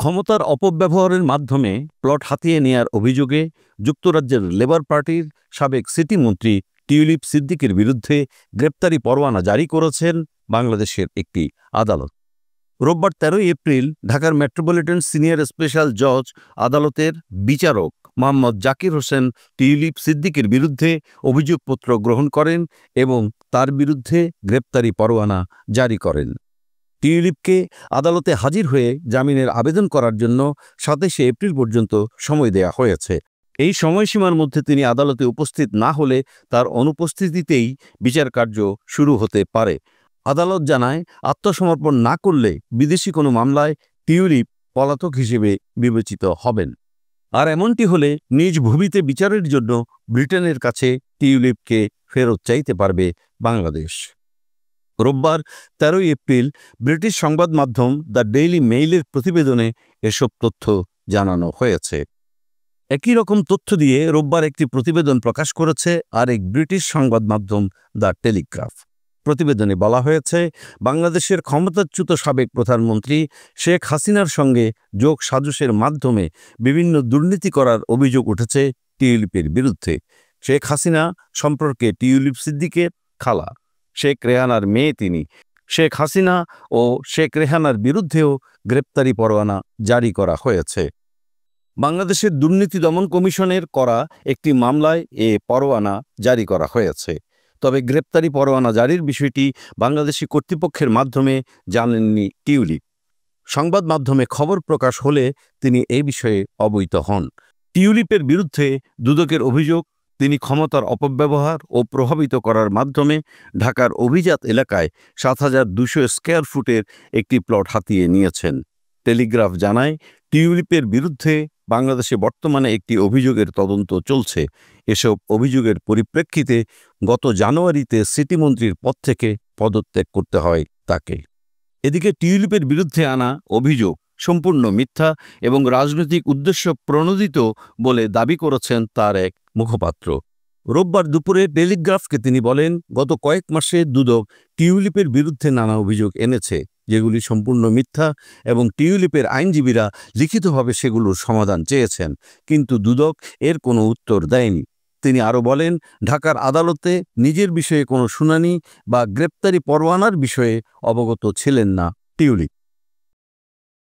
ক্ষমতার অপব্যবহারের মাধ্যমে প্লট হাতিয়ে নেয়ার অভিযোগে যুক্তরাজ্যের লেবার পার্টির সাবেক সিটি মন্ত্রী টিউলিপ সিদ্দিকের বিরুদ্ধে গ্রেপ্তারি পরোয়ানা জারি করেছেন বাংলাদেশের একটি আদালত। রোববার ১৩ এপ্রিল ঢাকার মেট্রোপলিটন সিনিয়র স্পেশাল জজ আদালতের বিচারক মোহাম্মদ জাকির হোসেন টিউলিপ সিদ্দিকের বিরুদ্ধে অভিযোগপত্র গ্রহণ করেন এবং তার বিরুদ্ধে গ্রেপ্তারি পরোয়ানা জারি করেন। টিউলিপকে আদালতে হাজির হয়ে জামিনের আবেদন করার জন্য ২৭ এপ্রিল পর্যন্ত সময় দেয়া হয়েছে। এই সময়সীমার মধ্যে তিনি আদালতে উপস্থিত না হলে তার অনুপস্থিতিতেই বিচারকার্য শুরু হতে পারে। আদালত জানায়, আত্মসমর্পণ না করলে বিদেশি কোনো মামলায় টিউলিপ পলাতক হিসেবে বিবেচিত হবেন। আর এমনটি হলে নিজ ভূমিতে বিচারের জন্য ব্রিটেনের কাছে টিউলিপকে ফেরত চাইতে পারবে বাংলাদেশ। রোববার ১৩ এপ্রিল ব্রিটিশ সংবাদ মাধ্যম দ্য ডেইলি মেইলের প্রতিবেদনে এসব তথ্য জানানো হয়েছে। একই রকম তথ্য দিয়ে রোববার একটি প্রতিবেদন প্রকাশ করেছে আরেক ব্রিটিশ সংবাদ মাধ্যম দ্য টেলিগ্রাফ। প্রতিবেদনে বলা হয়েছে, বাংলাদেশের ক্ষমতাচ্যুত সাবেক প্রধানমন্ত্রী শেখ হাসিনার সঙ্গে যোগ সাজসের মাধ্যমে বিভিন্ন দুর্নীতি করার অভিযোগ উঠেছে টিউলিপের বিরুদ্ধে। শেখ হাসিনা সম্পর্কে টিউলিপ সিদ্দিকের খালা, শেখ রেহানার মেয়ে তিনি। শেখ হাসিনা ও শেখ রেহানার বিরুদ্ধেও গ্রেপ্তারি পরোয়ানা জারি করা হয়েছে। বাংলাদেশের দুর্নীতি দমন কমিশনের করা একটি মামলায় এ পরোয়ানা জারি করা হয়েছে। তবে গ্রেপ্তারি পরোয়ানা জারির বিষয়টি বাংলাদেশি কর্তৃপক্ষের মাধ্যমে জানেননি টিউলিপ। সংবাদ মাধ্যমে খবর প্রকাশ হলে তিনি এই বিষয়ে অবহিত হন। টিউলিপের বিরুদ্ধে দুদকের অভিযোগ, তিনি ক্ষমতার অপব্যবহার ও প্রভাবিত করার মাধ্যমে ঢাকার অভিজাত এলাকায় ৭,২০০ স্কয়ার ফুটের একটি প্লট হাতিয়ে নিয়েছেন। টেলিগ্রাফ জানায়, টিউলিপের বিরুদ্ধে বাংলাদেশে বর্তমানে একটি অভিযোগের তদন্ত চলছে। এসব অভিযোগের পরিপ্রেক্ষিতে গত জানুয়ারিতে সিটি মন্ত্রীর পদ থেকে পদত্যাগ করতে হয় তাকে। এদিকে টিউলিপের বিরুদ্ধে আনা অভিযোগ সম্পূর্ণ মিথ্যা এবং রাজনৈতিক উদ্দেশ্য প্রণোদিত বলে দাবি করেছেন তার এক মুখপাত্র। রোববার দুপুরে টেলিগ্রাফকে তিনি বলেন, গত কয়েক মাসে দুদক টিউলিপের বিরুদ্ধে নানা অভিযোগ এনেছে, যেগুলি সম্পূর্ণ মিথ্যা, এবং টিউলিপের আইনজীবীরা লিখিতভাবে সেগুলোর সমাধান চেয়েছেন, কিন্তু দুদক এর কোনো উত্তর দেয়নি। তিনি আরও বলেন, ঢাকার আদালতে নিজের বিষয়ে কোনো শুনানি বা গ্রেপ্তারি পরোয়ানার বিষয়ে অবগত ছিলেন না টিউলিপ।